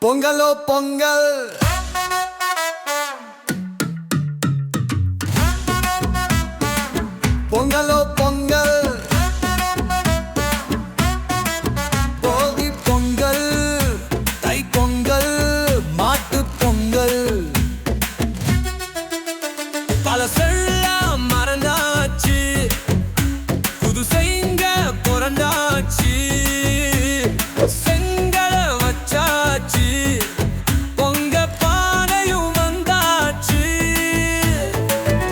பொங்கலோ பொங்கல், பொங்கலோ பொங்கல், போகி பொங்கல், தை பொங்கல், மாட்டு பொங்கல். பழசெல்லாம் மறந்தாச்சு, புதுசைங்க பிறந்தாச்சு. செங்கல வச்சாச்சு, பொங்க பானையும் வந்தாச்சு.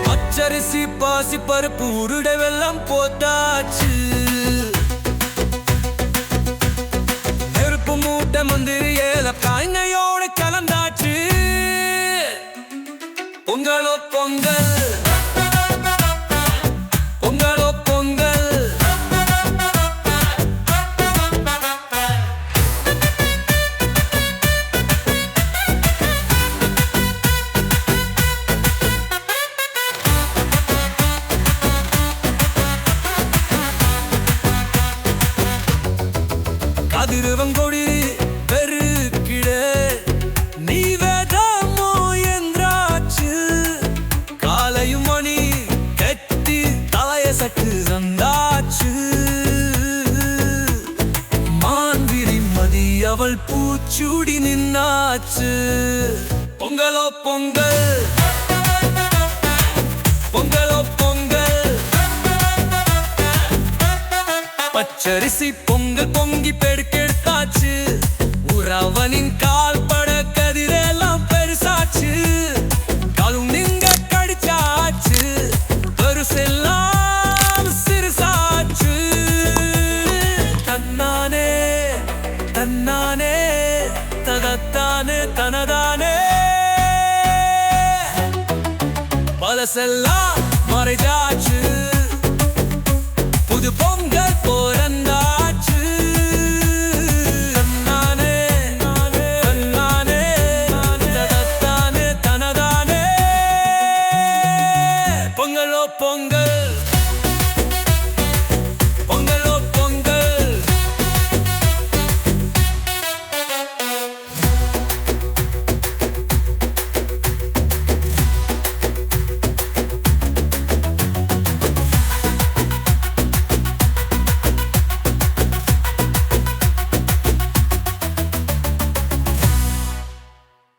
பச்சரிசி பாசி பருப்பு உருடை வெல்லம் போட்டாச்சு. நெருப்பு மூட்டை முந்திரி ஏல காய்கையோடு கலந்தாச்சு. பொங்கலோ பொங்கல், பொங்கலோ பொங்கல். கதிரவங்கொடி பெருக்கிட நீ வேதமோ என்றாச்சு. காலையும் மணி கட்டி தலைய சட்டு வந்தாச்சு. மான்விரி மதி அவள் பூச்சூடி நின்னாச்சு. பொங்கலோ பொங்கல், பொங்கலோ பொங்கல். பச்சரிசி பொங்கல் பொங்கி பெருக்கெடுத்தாச்சு. உறவனின் கால் பட கதிரெல்லாம் பெருசாச்சு. காலும் நீங்க கடிச்சாச்சு, பெருசெல்லாம் சிறுசாச்சு. தன்னானே தன்னானே ததத்தானே தனதானே. பழசெல்லாம் மறைஞ்சாச்சு, புது பொங்கல் பிறந்தாச்சு. தன்னானே தன்னானே தனதானே தனதானே. பொங்கலோ பொங்கல்.